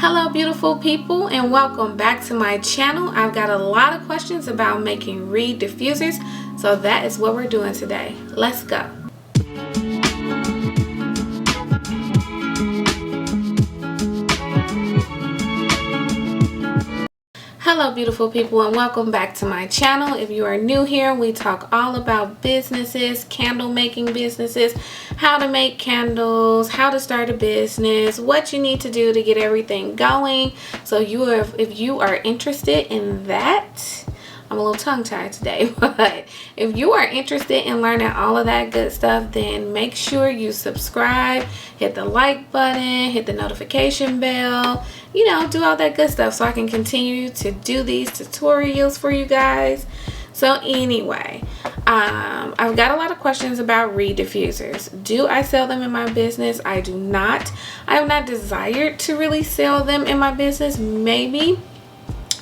Hello beautiful people, and welcome back to my channel. I've got a lot of questions about making reed diffusers, so that is what we're doing today. Let's go. Hello beautiful people, and welcome back to my channel. If you are new here, we talk all about businesses, candle making businesses, how to make candles, how to start a business, what you need to do to get everything going. So if you are interested in that, I'm a little tongue-tied today, but if you are interested in learning all of that good stuff, then make sure you subscribe, hit the like button, hit the notification bell, you know, do all that good stuff so I can continue to do these tutorials for you guys. So anyway, I've got a lot of questions about reed diffusers. Do I sell them in my business? I do not. I have not desired to really sell them in my business. Maybe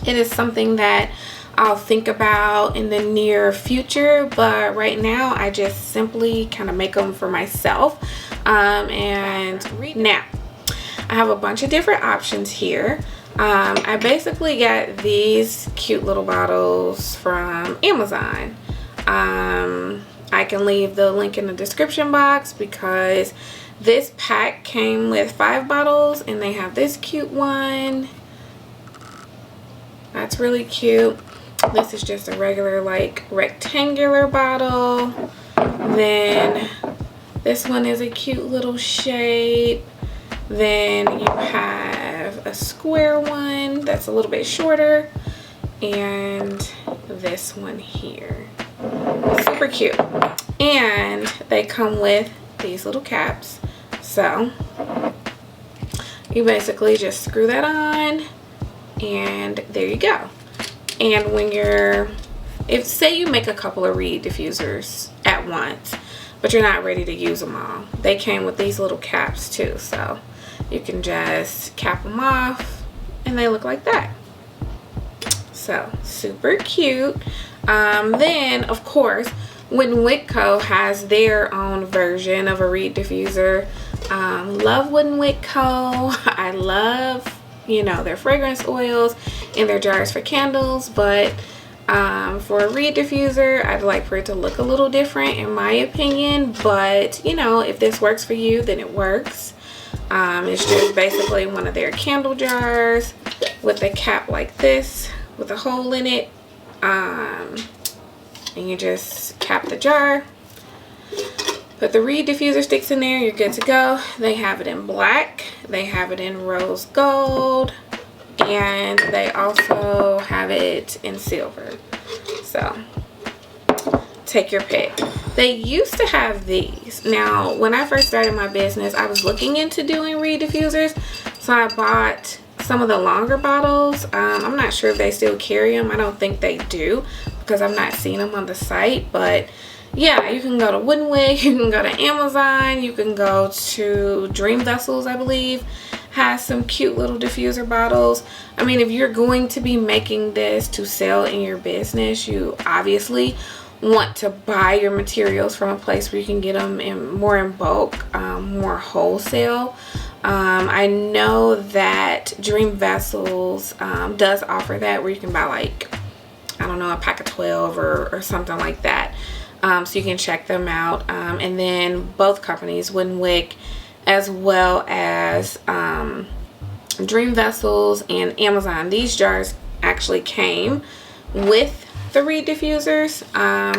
it is something that I'll think about in the near future, but right now I just simply kind of make them for myself. Now I have a bunch of different options here. I basically got these cute little bottles from Amazon. I can leave the link in the description box because this pack came with 5 bottles and they have this cute one. That's really cute. This is just a regular like rectangular bottle. Then this one is a cute little shape. Then you have a square one that's a little bit shorter, and this one here. Super cute. And they come with these little caps. So you basically just screw that on and there you go. And when say you make a couple of reed diffusers at once, but you're not ready to use them all, they came with these little caps too, so you can just cap them off and they look like that. So super cute. Then of course, when Wick Co has their own version of a reed diffuser, love Wick Co. I love, you know, their fragrance oils and their jars for candles, but for a reed diffuser, I'd like for it to look a little different in my opinion. But you know, if this works for you, then it works. It's just basically one of their candle jars with a cap like this with a hole in it, and you just cap the jar, put the reed diffuser sticks in there, you're good to go. They have it in black, they have it in rose gold, and they also have it in silver. So take your pick. They used to have these. Now when I first started my business, I was looking into doing reed diffusers, so I bought some of the longer bottles. I'm not sure if they still carry them. I don't think they do because I've not seen them on the site, but yeah, you can go to Wick, you can go to Amazon, you can go to Dream Vessels, I believe, has some cute little diffuser bottles. I mean, if you're going to be making this to sell in your business, you obviously want to buy your materials from a place where you can get them more in bulk, more wholesale. I know that Dream Vessels does offer that, where you can buy like, I don't know, a pack of 12 or something like that. So you can check them out. And then both companies, Wick as well as Dream Vessels and Amazon, these jars actually came with the reed diffusers.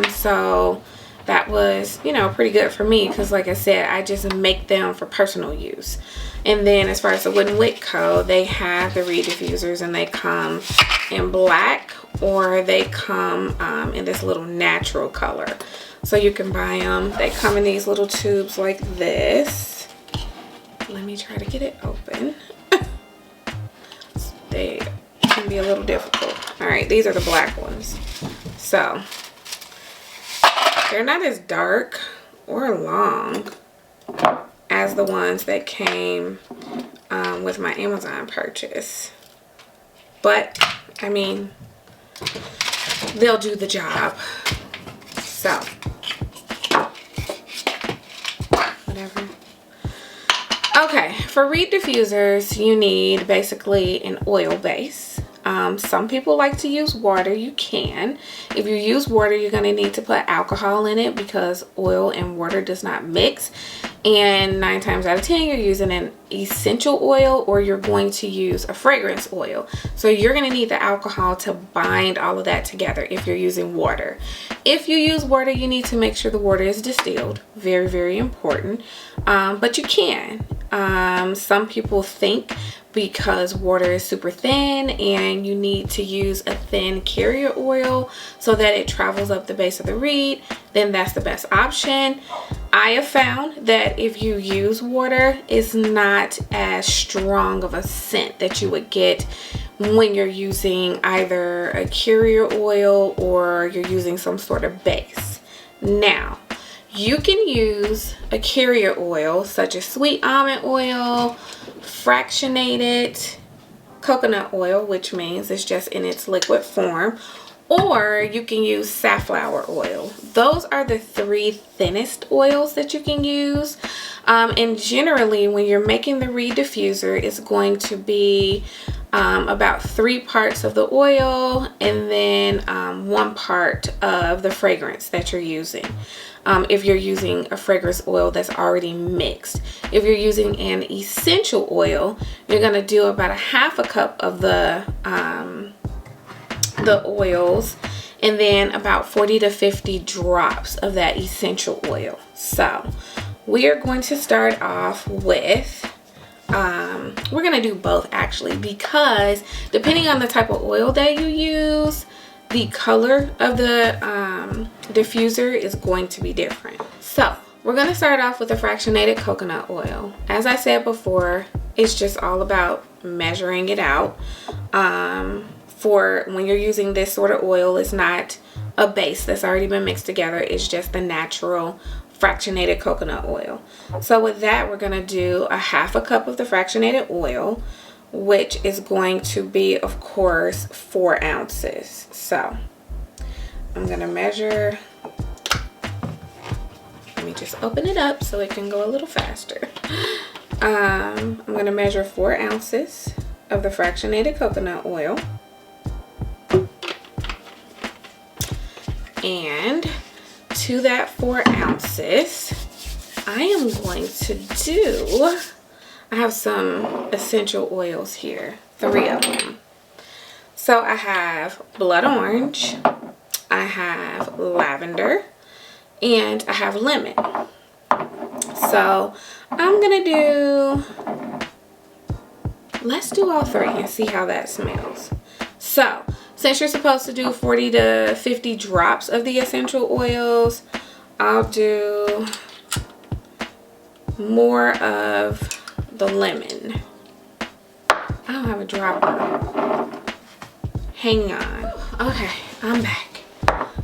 So that was, you know, pretty good for me because like I said, I just make them for personal use. And then as far as the Wick Co, they have the reed diffusers and they come in black or they come in this little natural color. So you can buy them. They come in these little tubes like this. Let me try to get it open. They can be a little difficult. All right, these are the black ones. So they're not as dark or long as the ones that came with my Amazon purchase, but I mean, they'll do the job. So whatever. Okay, for reed diffusers, you need basically an oil base. Some people like to use water. You can. If you use water, you're going to need to put alcohol in it because oil and water does not mix. And 9 times out of 10, you're using an essential oil or you're going to use a fragrance oil. So you're going to need the alcohol to bind all of that together if you're using water. If you use water, you need to make sure the water is distilled. Very, very important. But you can. Some people think because water is super thin and you need to use a thin carrier oil so that it travels up the base of the reed, then that's the best option. I have found that if you use water, it's not as strong of a scent that you would get when you're using either a carrier oil or you're using some sort of base. Now, you can use a carrier oil such as sweet almond oil, fractionated coconut oil, which means it's just in its liquid form, or you can use safflower oil. Those are the 3 thinnest oils that you can use. And generally, when you're making the reed diffuser, it's going to be about 3 parts of the oil and then 1 part of the fragrance that you're using. If you're using a fragrance oil that's already mixed. If you're using an essential oil, you're going to do about a 1/2 cup of the oils and then about 40 to 50 drops of that essential oil. So we are going to start off with we're going to do both actually, because depending on the type of oil that you use, the color of the diffuser is going to be different. So we're going to start off with the fractionated coconut oil. As I said before, it's just all about measuring it out. For when you're using this sort of oil, it's not a base that's already been mixed together. It's just the natural fractionated coconut oil. So with that, we're going to do a 1/2 cup of the fractionated oil, which is going to be, of course, 4 ounces. So I'm going to measure. Let me just open it up so it can go a little faster. I'm going to measure 4 ounces of the fractionated coconut oil. And to that 4 ounces, I am going to do, I have some essential oils here, 3 of them. So I have blood orange, I have lavender, and I have lemon. So I'm gonna do, let's do all 3 and see how that smells. So since you're supposed to do 40 to 50 drops of the essential oils, I'll do more of the lemon. I don't have a dropper. Hang on. Okay, I'm back.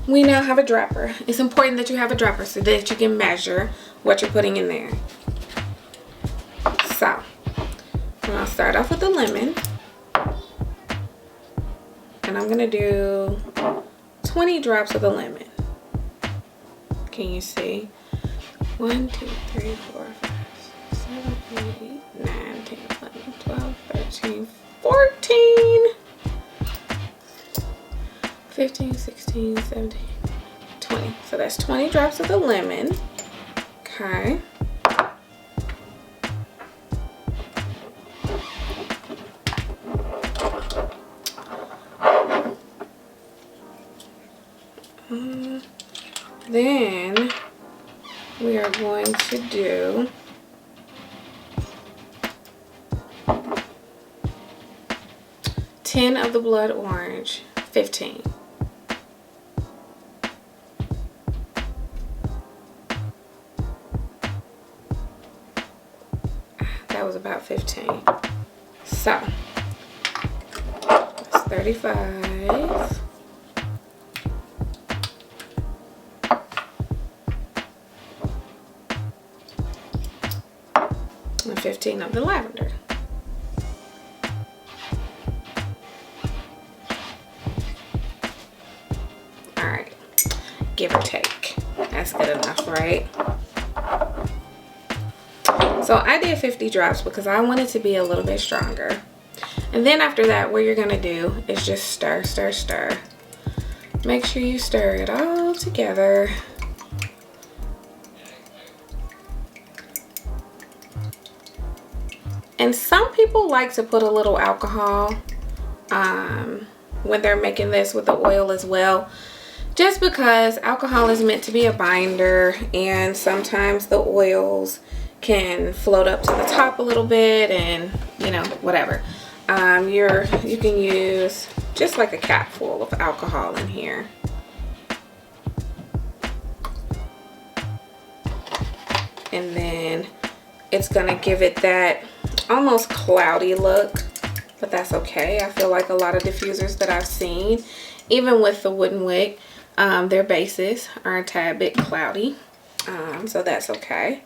We now have a dropper. It's important that you have a dropper so that you can measure what you're putting in there. So, I'll start off with the lemon. And I'm going to do 20 drops of the lemon. Can you see? 1, 2, 3, 4, 5, 6, 7, 8, 9, 10, 11, 12, 13, 14, 15, 16, 17, 20. So that's 20 drops of the lemon. Okay. Then we are going to do 10 of the blood orange, 15. That was about 15. So that's 35. And 15 of the lavender. All right, give or take. That's good enough, right? So I did 50 drops because I want it to be a little bit stronger. And then after that, what you're gonna do is just stir, stir, stir. Make sure you stir it all together. And some people like to put a little alcohol when they're making this with the oil as well, just because alcohol is meant to be a binder, and sometimes the oils can float up to the top a little bit, and you know, whatever. You can use just like a cap full of alcohol in here. And then it's gonna give it that almost cloudy look, but that's okay. I feel like a lot of diffusers that I've seen, even with the wooden wick, their bases are a tad bit cloudy, so that's okay.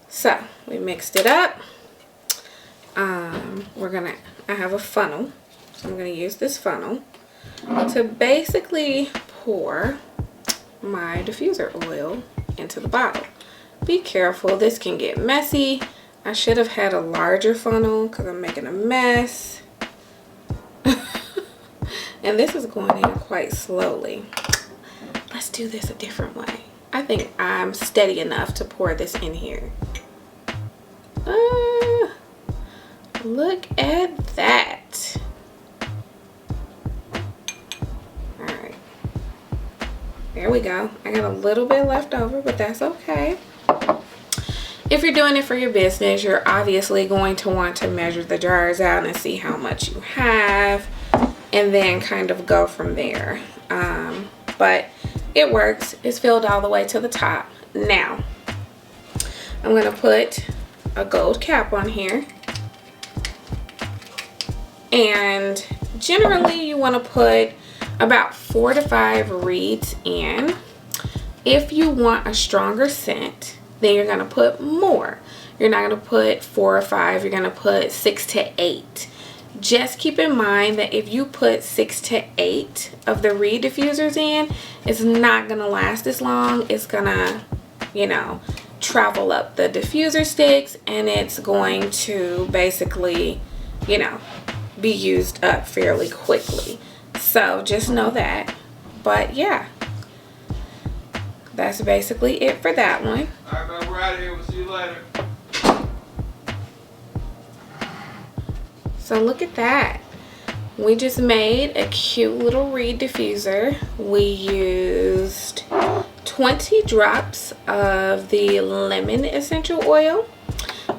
So we mixed it up. I have a funnel, so I'm gonna use this funnel to basically pour my diffuser oil into the bottle. Be careful, this can get messy. I should have had a larger funnel because I'm making a mess. And this is going in quite slowly. Let's do this a different way. I think I'm steady enough to pour this in here. Look at that. All right. There we go. I got a little bit left over, but that's okay. If you're doing it for your business, you're obviously going to want to measure the jars out and see how much you have, and then kind of go from there. But it works. It's filled all the way to the top. Now, I'm going to put a gold cap on here. And generally, you want to put about 4 to 5 reeds in. If you want a stronger scent, then you're going to put more. You're not going to put 4 or 5. You're going to put 6 to 8. Just keep in mind that if you put 6 to 8 of the reed diffusers in, it's not going to last as long. It's going to, you know, travel up the diffuser sticks, and it's going to basically, you know, be used up fairly quickly. So just know that. But yeah, that's basically it for that one. Alright, man, we're out of here. We'll see you later. So look at that. We just made a cute little reed diffuser. We used 20 drops of the lemon essential oil.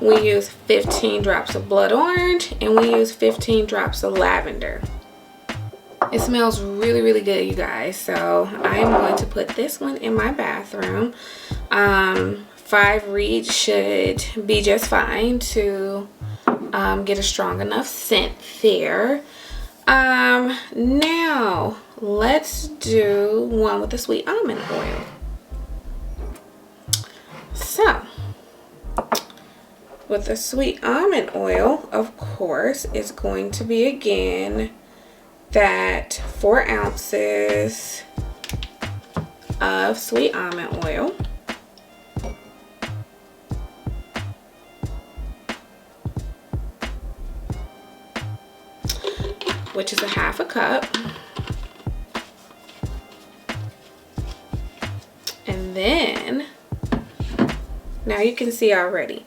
We used 15 drops of blood orange, and we used 15 drops of lavender. It smells really, really good, you guys. So I am going to put this one in my bathroom. 5 reeds should be just fine to get a strong enough scent there. Now let's do one with the sweet almond oil. So with the sweet almond oil, of course, it's going to be again that 4 ounces of sweet almond oil. Which is a 1/2 cup. And then, now you can see already,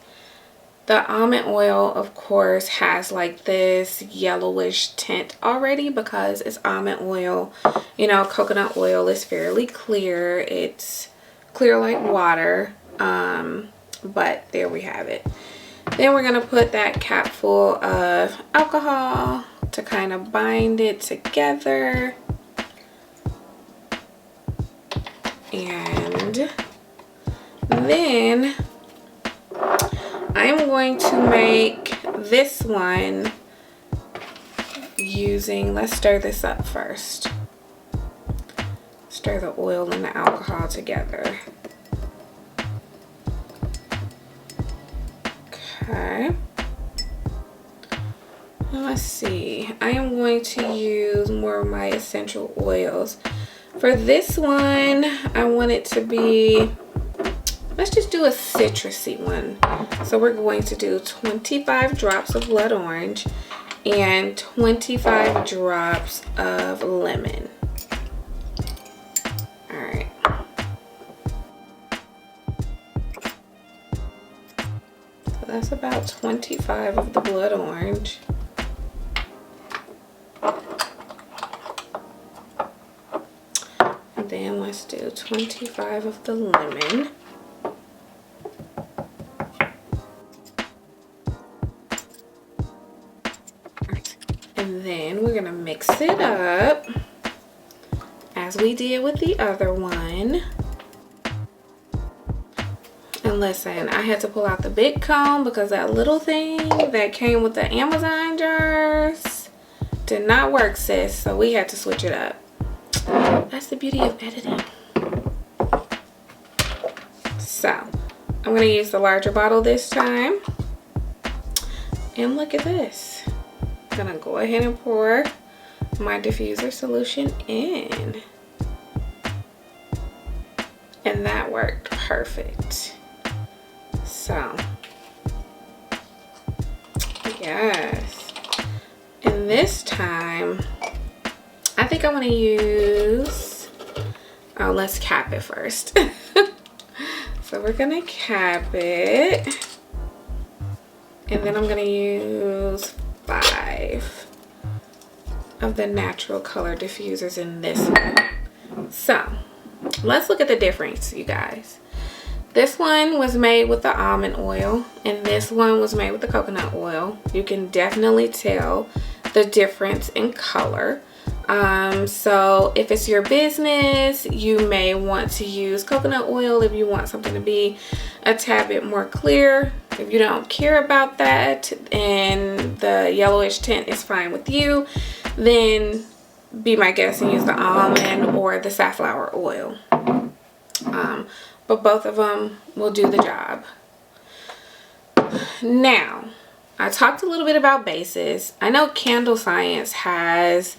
the almond oil, of course, has like this yellowish tint already because it's almond oil. You know, coconut oil is fairly clear. It's clear like water. But there we have it. Then we're going to put that cap full of alcohol to kind of bind it together. And then I'm going to make this one using, let's stir this up first. Stir the oil and the alcohol together. Okay. Let's see. I am going to use more of my essential oils. For this one, I want it to be let's just do a citrusy one. So we're going to do 25 drops of blood orange and 25 drops of lemon. All right. So that's about 25 of the blood orange. And then let's do 25 of the lemon. And then we're gonna mix it up as we did with the other one. And listen, I had to pull out the big comb because that little thing that came with the Amazon jars did not work, sis. So we had to switch it up. That's the beauty of editing. So I'm gonna use the larger bottle this time. And look at this. I'm gonna go ahead and pour my diffuser solution in. And that worked perfect. So, yes. And this time, I think I want to use, oh, let's cap it first. So we're gonna cap it. And then I'm gonna use 5 of the natural color diffusers in this one. So let's look at the difference, you guys. This one was made with the almond oil and this one was made with the coconut oil. You can definitely tell the difference in color. So if it's your business, you may want to use coconut oil if you want something to be a tad bit more clear. If you don't care about that and the yellowish tint is fine with you, then be my guest and use the almond or the safflower oil. But both of them will do the job. Now, I talked a little bit about bases. I know Candle Science has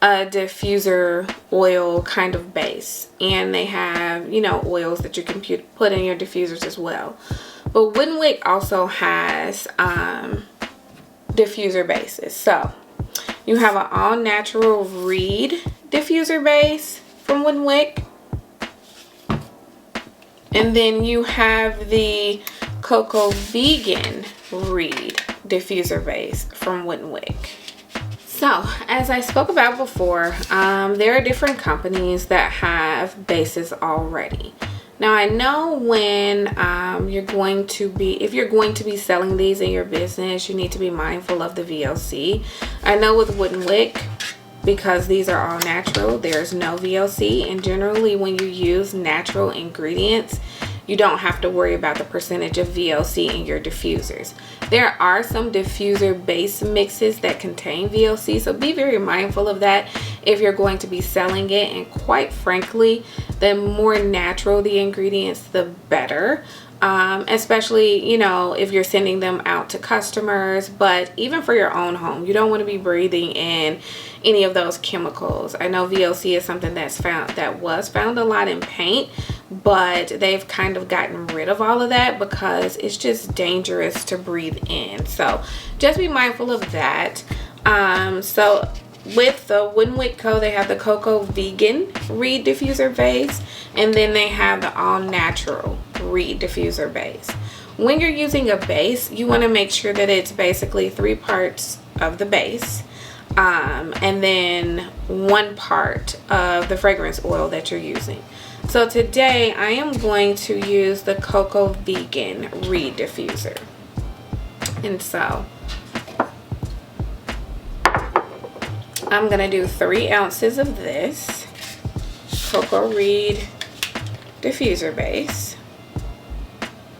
a diffuser oil kind of base, and they have, you know, oils that you can put in your diffusers as well. But Wick also has diffuser bases. So you have an all natural reed diffuser base from Wick, and then you have the cocoa vegan reed diffuser base from Wick. So, as I spoke about before, there are different companies that have bases already. Now, I know when if you're going to be selling these in your business, you need to be mindful of the VLC. I know with Wick, because these are all natural, there's no VLC, and generally when you use natural ingredients, you don't have to worry about the percentage of VLC in your diffusers. There are some diffuser base mixes that contain VLC, so be very mindful of that if you're going to be selling it. And quite frankly, the more natural the ingredients, the better. Especially, you know, if you're sending them out to customers, but even for your own home, you don't want to be breathing in any of those chemicals. I know VLC is something that was found a lot in paint, but they've kind of gotten rid of all of that because it's just dangerous to breathe in. So just be mindful of that. So with the Wick Co, they have the cocoa vegan reed diffuser base, and then they have the all natural reed diffuser base. When you're using a base, you want to make sure that it's basically 3 parts of the base, and then 1 part of the fragrance oil that you're using. So today I am going to use the cocoa vegan reed diffuser, and so I'm gonna do 3 ounces of this cocoa reed diffuser base,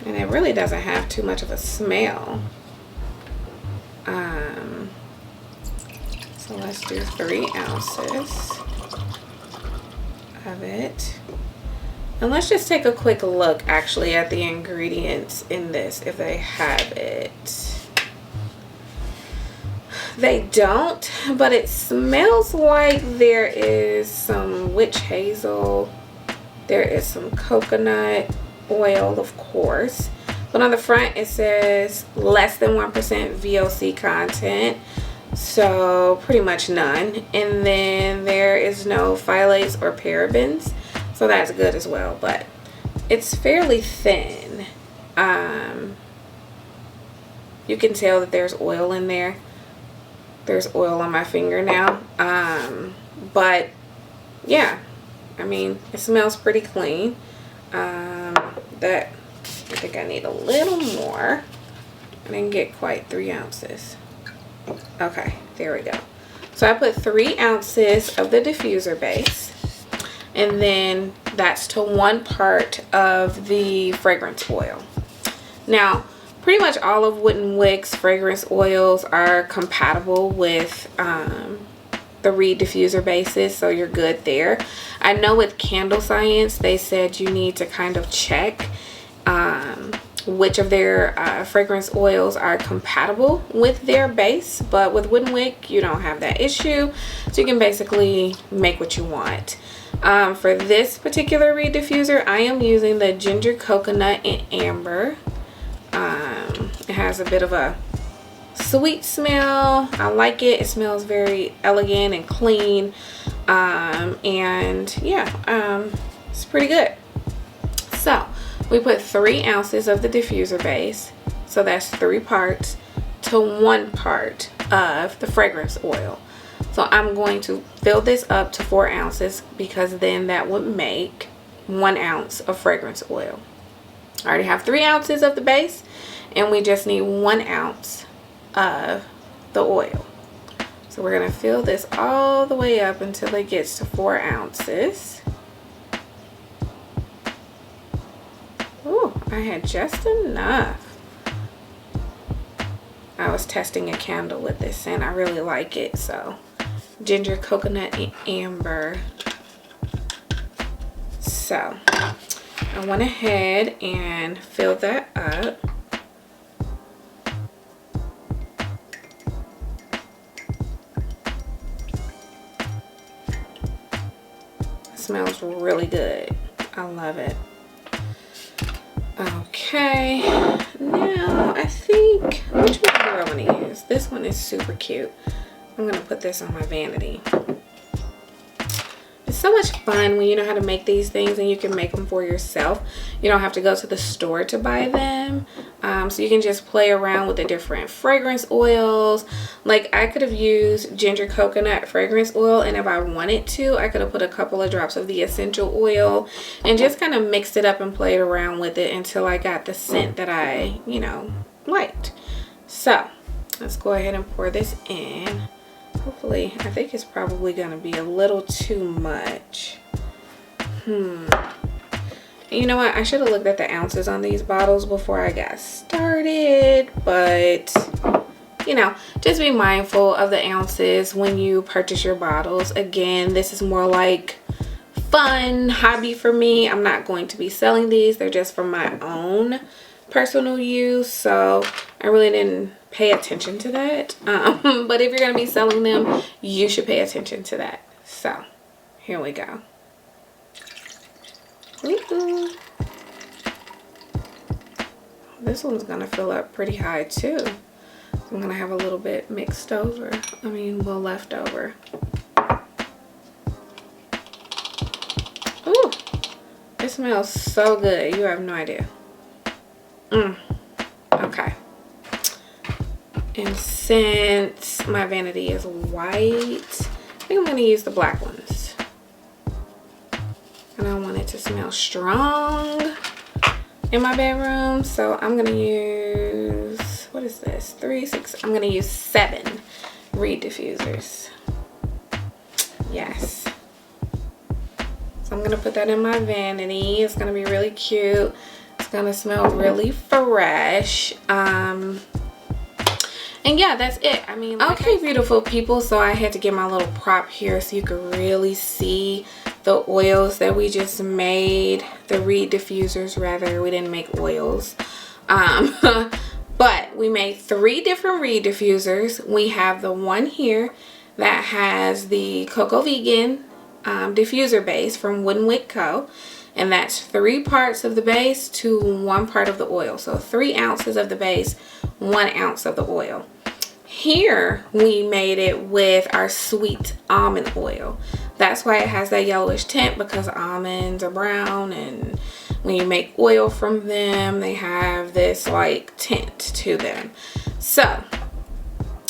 and it really doesn't have too much of a smell. So let's do 3 ounces of it, and let's just take a quick look actually at the ingredients in this, if they have it. They don't, but it smells like there is some witch hazel, there is some coconut, oil, of course. But on the front it says less than 1% VOC content. So pretty much none. And then there is no phthalates or parabens. So that's good as well. But it's fairly thin. You can tell that there's oil in there. There's oil on my finger now. But yeah, I mean, it smells pretty clean. That I think I need a little more. I didn't get quite 3 ounces. Okay, there we go. So I put 3 ounces of the diffuser base, and then that's to 1 part of the fragrance oil. Now, pretty much all of Wick's fragrance oils are compatible with the Reed diffuser bases, so you're good there. I know with Candle Science they said you need to kind of check which of their fragrance oils are compatible with their base, but with Wick you don't have that issue, so you can basically make what you want. For this particular Reed diffuser, I am using the ginger, coconut, and amber. It has a bit of a sweet smell. I like it. It smells very elegant and clean, and yeah, it's pretty good. So we put 3 ounces of the diffuser base, so that's 3 parts to 1 part of the fragrance oil. So I'm going to fill this up to 4 ounces because then that would make 1 ounce of fragrance oil. I already have 3 ounces of the base, and we just need 1 ounce of the oil. So we're going to fill this all the way up until it gets to 4 ounces. Ooh, I had just enough. I was testing a candle with this and I really like it. So ginger, coconut, and amber. So I went ahead and filled that up. It smells really good. I love it. Okay, now I think, which one do I want to use? This one is super cute. I'm going to put this on my vanity. It's so much fun when you know how to make these things and you can make them for yourself. You don't have to go to the store to buy them. So you can just play around with the different fragrance oils. Like I could have used ginger coconut fragrance oil, and if I wanted to, I could have put a couple of drops of the essential oil and just kind of mixed it up and played around with it until I got the scent that I, you know, liked. So let's go ahead and pour this in. Hopefully, I think it's probably going to be a little too much. You know what? I should have looked at the ounces on these bottles before I got started. But, you know, just be mindful of the ounces when you purchase your bottles. Again, this is more like fun hobby for me. I'm not going to be selling these. They're just for my own personal use. So I really didn't pay attention to that. But if you're going to be selling them, you should pay attention to that. So here we go. Ooh. This one's going to fill up pretty high too. I'm going to have a little bit mixed over. I mean, well, left over. Ooh, it smells so good. You have no idea. Okay. And since my vanity is white, I think I'm going to use the black ones. And I want it to smell strong in my bedroom. So I'm going to use, what is this? 3, 6, I'm going to use 7 Reed diffusers. Yes. So I'm going to put that in my vanity. It's going to be really cute. It's going to smell really fresh. And yeah, that's it. I mean, like, okay, beautiful people. So I had to get my little prop here so you could really see the oils that we just made. The Reed diffusers, rather. We didn't make oils. But we made 3 different Reed diffusers. We have the one here that has the Cocoa Vegan diffuser base from Wick Co. and that's 3 parts of the base to 1 part of the oil. So 3 ounces of the base, 1 ounce of the oil. Here we made it with our sweet almond oil. That's why it has that yellowish tint, because almonds are brown, and when you make oil from them, they have this like tint to them. So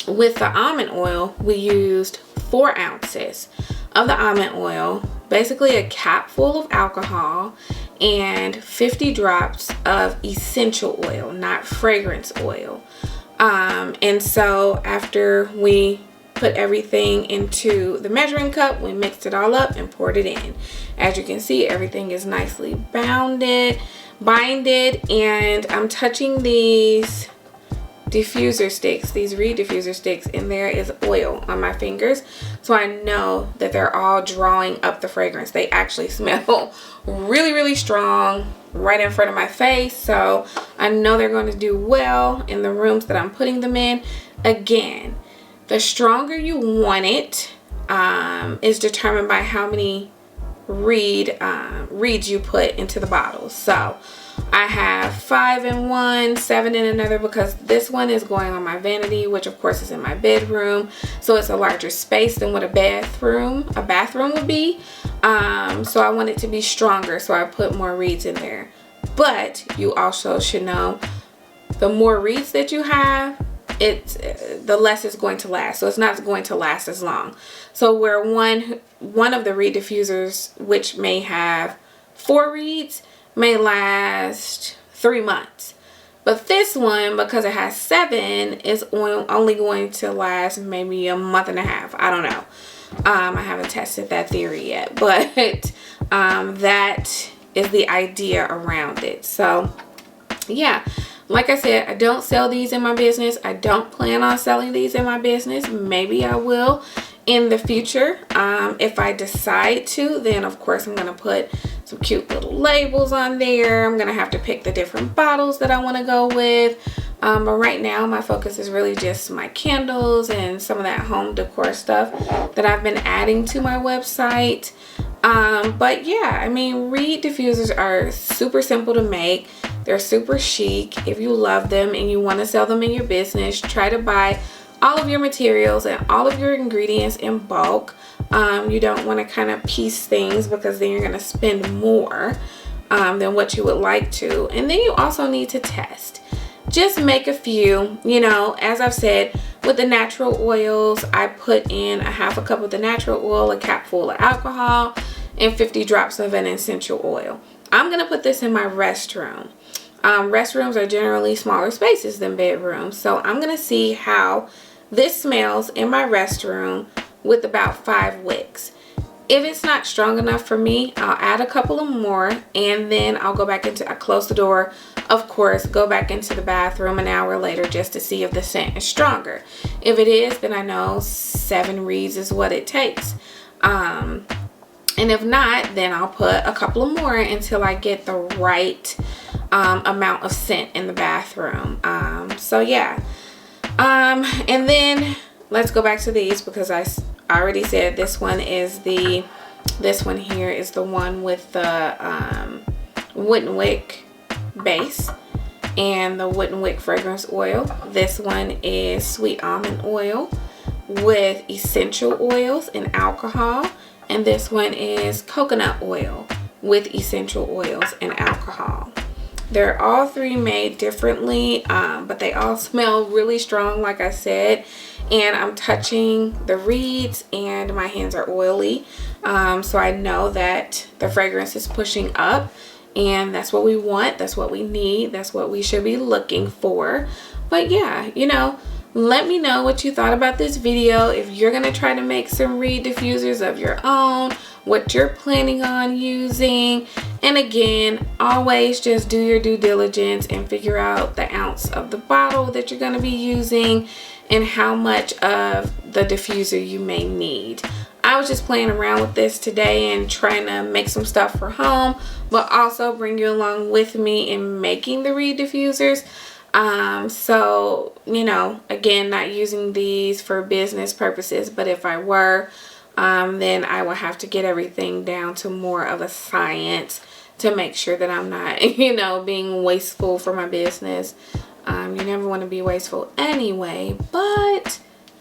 with the almond oil, we used 4 ounces of the almond oil, basically a cap full of alcohol, and 50 drops of essential oil, not fragrance oil. And so after we put everything into the measuring cup, we mixed it all up and poured it in. As you can see, everything is nicely binded, and I'm touching these diffuser sticks, these reed diffuser sticks, and there is oil on my fingers, so I know that they're all drawing up the fragrance. They actually smell really, really strong right in front of my face, so I know they're going to do well in the rooms that I'm putting them in. Again, the stronger you want it is determined by how many reeds you put into the bottles. So I have 5 in one, 7 in another, because this one is going on my vanity, which of course is in my bedroom, so it's a larger space than what a bathroom would be. So I want it to be stronger, so I put more reeds in there. But you also should know, the more reeds that you have, the less it's going to last. So it's not going to last as long. So where one of the reed diffusers, which may have 4 reeds, may last 3 months. But this one, because it has 7, is only going to last maybe a month and a half. I don't know. I haven't tested that theory yet, but that is the idea around it. So yeah, like I said, I don't sell these in my business. I don't plan on selling these in my business. Maybe I will in the future. If I decide to, then of course I'm going to put some cute little labels on there. I'm going to have to pick the different bottles that I want to go with. But right now my focus is really just my candles and some of that home decor stuff that I've been adding to my website. But yeah, I mean, reed diffusers are super simple to make. They're super chic. If you love them and you want to sell them in your business, try to buy all of your materials and all of your ingredients in bulk. You don't want to kind of piece things, because then you're going to spend more than what you would like to. And then you also need to test. Just make a few. You know, as I've said, with the natural oils, I put in a half a cup of the natural oil, a cap full of alcohol, and 50 drops of an essential oil. I'm going to put this in my restroom. Restrooms are generally smaller spaces than bedrooms, so I'm going to see how this smells in my restroom with about 5 wicks. If it's not strong enough for me, I'll add a couple of more, and then I'll go back I close the door, of course, go back into the bathroom an hour later just to see if the scent is stronger. If it is, then I know 7 reeds is what it takes. And if not, then I'll put a couple of more until I get the right amount of scent in the bathroom. So yeah. And then let's go back to these, because I already said this one here is the one with the Wick base and the Wick fragrance oil. This one is sweet almond oil with essential oils and alcohol. And this one is coconut oil with essential oils and alcohol. They're all 3 made differently, but they all smell really strong, like I said. And I'm touching the reeds and my hands are oily. So I know that the fragrance is pushing up, and that's what we want. That's what we need. That's what we should be looking for. But yeah, you know, let me know what you thought about this video. If you're going to try to make some reed diffusers of your own, what you're planning on using. And again, always just do your due diligence and figure out the ounce of the bottle that you're going to be using and how much of the diffuser you may need. I was just playing around with this today and trying to make some stuff for home, but also bring you along with me in making the reed diffusers. So, you know, again, not using these for business purposes, but if I were, then I will have to get everything down to more of a science to make sure that I'm not, you know, being wasteful for my business. You never want to be wasteful anyway, but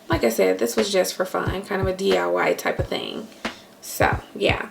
like I said, this was just for fun, kind of a DIY type of thing. So yeah.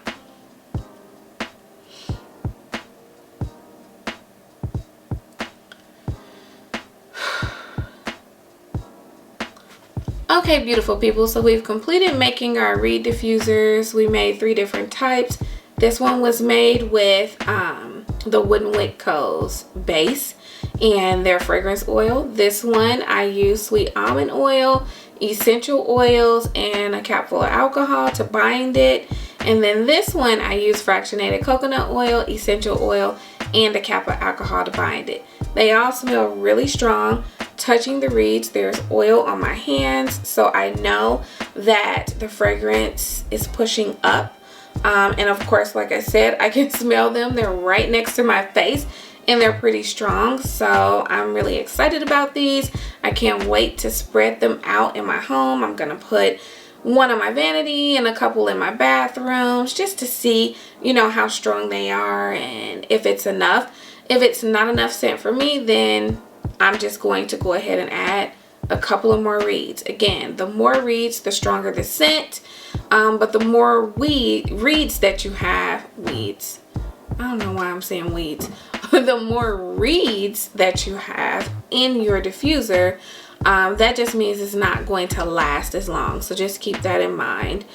Okay, beautiful people, so we've completed making our reed diffusers. We made 3 different types. This one was made with the Wick Co's base and their fragrance oil. This one I used sweet almond oil, essential oils, and a cap full of alcohol to bind it. And then this one I used fractionated coconut oil, essential oil, and a cap of alcohol to bind it. They all smell really strong. Touching the reeds, there's oil on my hands, so I know that the fragrance is pushing up. And of course, like I said, I can smell them. They're right next to my face and they're pretty strong, so I'm really excited about these. I can't wait to spread them out in my home. I'm gonna put one on my vanity and a couple in my bathrooms just to see, you know, how strong they are and if it's enough. If it's not enough scent for me, then I'm just going to go ahead and add a couple of more reeds. Again, the more reeds, the stronger the scent. But the more reeds that you have, weeds. I don't know why I'm saying weeds. The more reeds that you have in your diffuser, that just means it's not going to last as long. So just keep that in mind.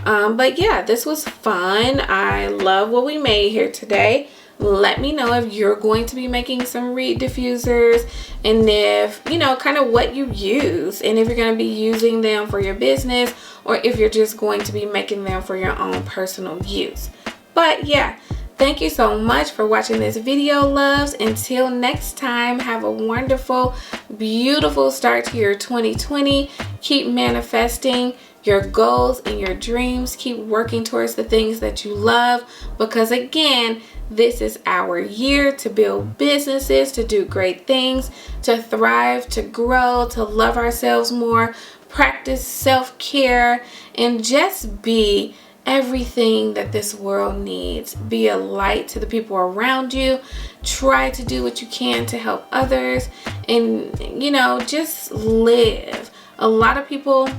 But yeah, this was fun. I love what we made here today. Let me know if you're going to be making some reed diffusers and if, you know, kind of what you use and if you're going to be using them for your business or if you're just going to be making them for your own personal use. But yeah, thank you so much for watching this video, loves. Until next time, have a wonderful, beautiful start to your 2020. Keep manifesting your goals and your dreams. Keep working towards the things that you love, because again, this is our year to build businesses, to do great things, to thrive, to grow, to love ourselves more, practice self-care, and just be everything that this world needs. Be a light to the people around you. Try to do what you can to help others, and, you know, just live. A lot of people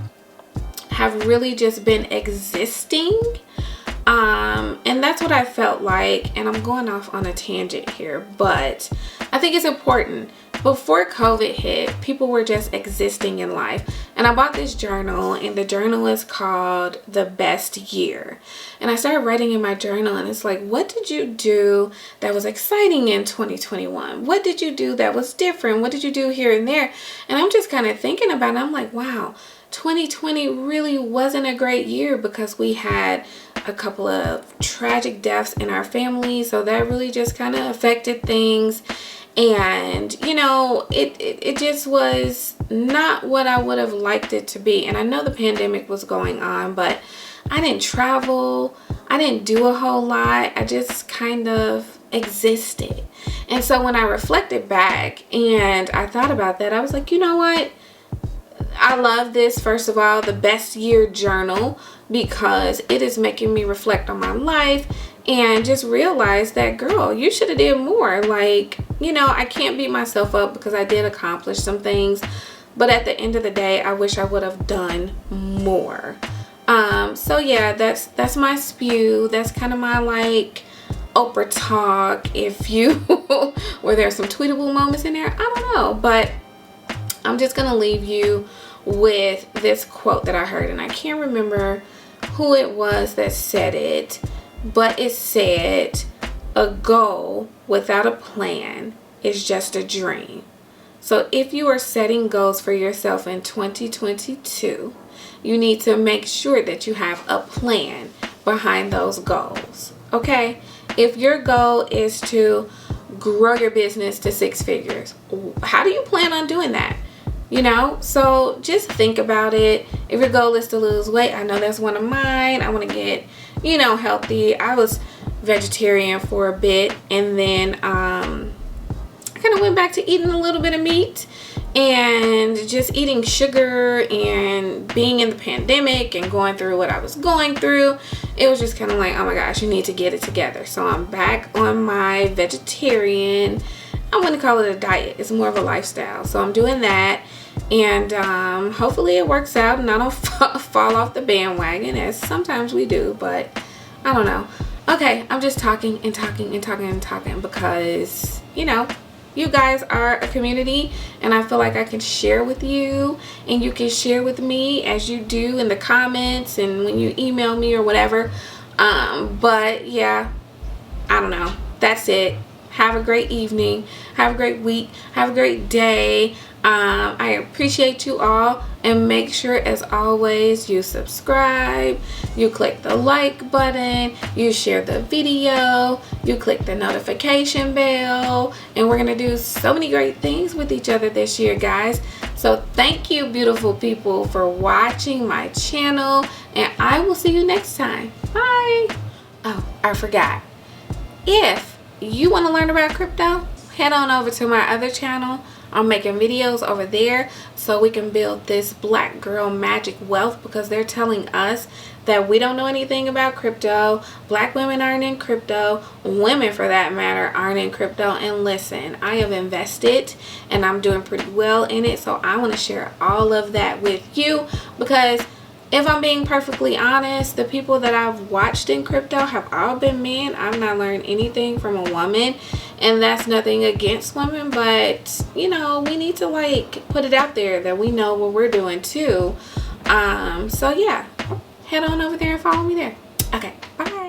have really just been existing. And that's what I felt like, and I'm going off on a tangent here, but I think it's important. Before COVID hit, people were just existing in life, and I bought this journal, and the journal is called The Best Year. And I started writing in my journal, and it's like, what did you do that was exciting in 2021? What did you do that was different? What did you do here and there? And I'm just kind of thinking about it. I'm like, wow, 2020 really wasn't a great year because we had a couple of tragic deaths in our family, so that really just kind of affected things. And you know, it just was not what I would have liked it to be. And I know the pandemic was going on, but I didn't travel, I didn't do a whole lot, I just kind of existed. And so when I reflected back and I thought about that, I was like, you know what, I love this, first of all, the Best Year journal, because it is making me reflect on my life and just realize that, girl, you should have did more. Like, you know, I can't beat myself up because I did accomplish some things, but at the end of the day, I wish I would have done more. So yeah, that's my spew. That's kind of my like Oprah talk, if you where there's some tweetable moments in there, I don't know, but I'm just gonna leave you with this quote that I heard, and I can't remember who it was that said it, but it said, a goal without a plan is just a dream. So if you are setting goals for yourself in 2022, you need to make sure that you have a plan behind those goals. Okay? If your goal is to grow your business to 6 figures, how do you plan on doing that? You know, so just think about it. If your goal is to lose weight, I know that's one of mine. I want to get, you know, healthy. I was vegetarian for a bit, and then I kind of went back to eating a little bit of meat, and just eating sugar and being in the pandemic and going through what I was going through, it was just kind of like, oh my gosh, you need to get it together. So I'm back on my vegetarian, I wouldn't call it a diet, it's more of a lifestyle. So I'm doing that, and hopefully it works out and I don't fall off the bandwagon, as sometimes we do, but I don't know. Okay, I'm just talking and talking and talking and talking because, you know, you guys are a community, and I feel like I can share with you, and you can share with me as you do in the comments and when you email me or whatever. But yeah, I don't know. That's it. Have a great evening. Have a great week. Have a great day. I appreciate you all, and make sure, as always, you subscribe, you click the like button, you share the video, you click the notification bell, and we're gonna do so many great things with each other this year, guys. So thank you, beautiful people, for watching my channel, and I will see you next time. Bye. Oh, I forgot. If you want to learn about crypto, head on over to my other channel. I'm making videos over there so we can build this black girl magic wealth, because they're telling us that we don't know anything about crypto. Black women aren't in crypto. Women, for that matter, aren't in crypto. And listen, I have invested and I'm doing pretty well in it. So I want to share all of that with you, because if I'm being perfectly honest, the people that I've watched in crypto have all been men. I've not learned anything from a woman, and that's nothing against women, but you know, we need to like put it out there that we know what we're doing too. So yeah, head on over there and follow me there. Okay, bye.